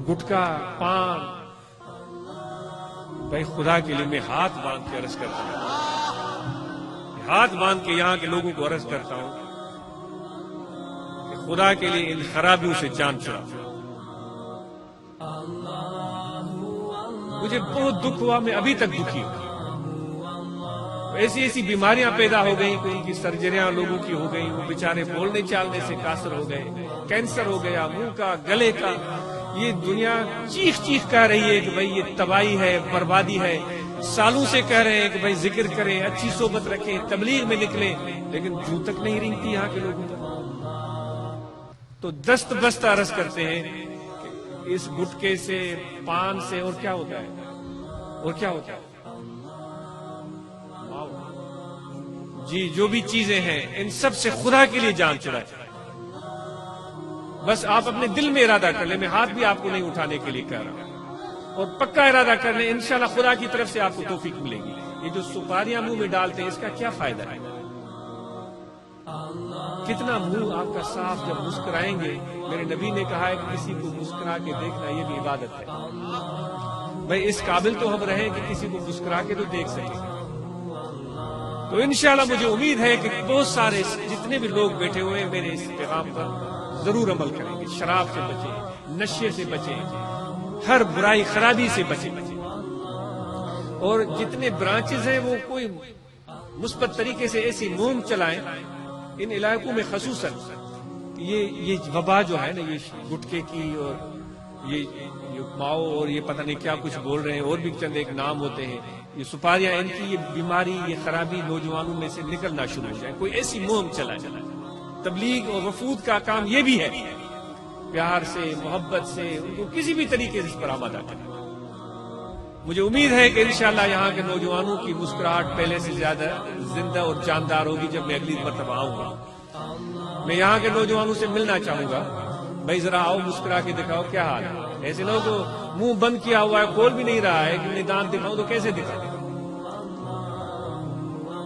गुटखा, पान, भाई खुदा के लिए मैं हाथ बांध के अर्ज करता हूं, हाथ बांध के यहां के लोगों को अर्ज करता हूं कि खुदा के लिए इन खराबियों से जान छुड़ा। मुझे बहुत दुख हुआ, मैं अभी तक दुखी हूं। ऐसी ऐसी बीमारियां पैदा हो गई, कोई उनकी सर्जरियां लोगों की हो गई, वो बेचारे बोलने चालने से कासर हो गए, कैंसर हो गया मुंह का, गले का। ये दुनिया चीख चीख कह रही है कि भाई ये तबाही है, बर्बादी है। सालों से कह रहे हैं कि भाई जिक्र करें, अच्छी सोबत रखें, तबलीग में निकलें, लेकिन जू तक नहीं रेंगती यहाँ के लोगों पर। तो दस्त बस्त अर्ज करते हैं कि इस गुटके से, पान से और क्या होता है, और क्या होता है जी, जो भी चीजें हैं इन सब से खुदा के लिए जान छुड़ाए। बस आप अपने दिल में इरादा कर ले, मैं हाथ भी आपको नहीं उठाने के लिए कह रहा हूं, और पक्का इरादा कर ले, इंशाल्लाह खुदा की तरफ से आपको तौफीक मिलेगी। ये जो सुपारियां मुंह में डालते हैं, इसका क्या फायदा है? कितना मुंह आपका साफ जब मुस्कुराएंगे। मेरे नबी ने कहा है कि किसी को मुस्कुरा के देखना ये भी इबादत है। भाई इस काबिल तो हम रहे कि किसी को मुस्कुरा के तो देख सकें। तो इंशाल्लाह मुझे उम्मीद है कि बहुत सारे जितने भी लोग बैठे हुए हैं मेरे इस पैगाम पर जरूर अमल करेंगे। शराब से बचें, नशे से बचें, हर बुराई खराबी से बचें, और जितने ब्रांचेस हैं वो कोई मुस्बत तरीके से ऐसी मुहिम चलाएं इन इलाकों में, खसूसन ये वबा जो है ना, ये गुटके की और ये माओ और ये पता नहीं क्या कुछ बोल रहे हैं, और भी चंद एक नाम होते हैं, ये सुपारियां, इनकी ये बीमारी, ये खराबी नौजवानों में से निकलना शुरू हो जाए। कोई ऐसी मुहिम चलाए। तबलीग और वफूद का काम ये भी है, प्यार से, मोहब्बत से उनको किसी भी तरीके से इस पर आमादा करें। मुझे उम्मीद है कि इंशाल्लाह यहाँ के नौजवानों की मुस्कुराहट पहले से ज्यादा जिंदा और जानदार होगी जब मैं अगली मरतबा आऊंगा। मैं यहाँ के नौजवानों से मिलना चाहूंगा, भाई जरा आओ, मुस्कुरा के दिखाओ क्या हाल है। ऐसे लोगों को मुंह बंद किया हुआ है, खोल भी नहीं रहा है कि मैं दांत दिखाऊं तो कैसे दिखाऊं।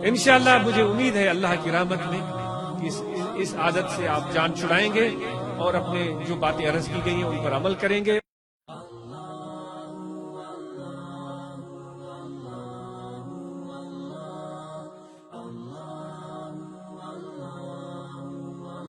इंशाल्लाह मुझे उम्मीद है अल्लाह की रहमत में इस आदत से आप जान छुड़ाएंगे और अपने जो बातें अर्ज की गई हैं उन पर अमल करेंगे।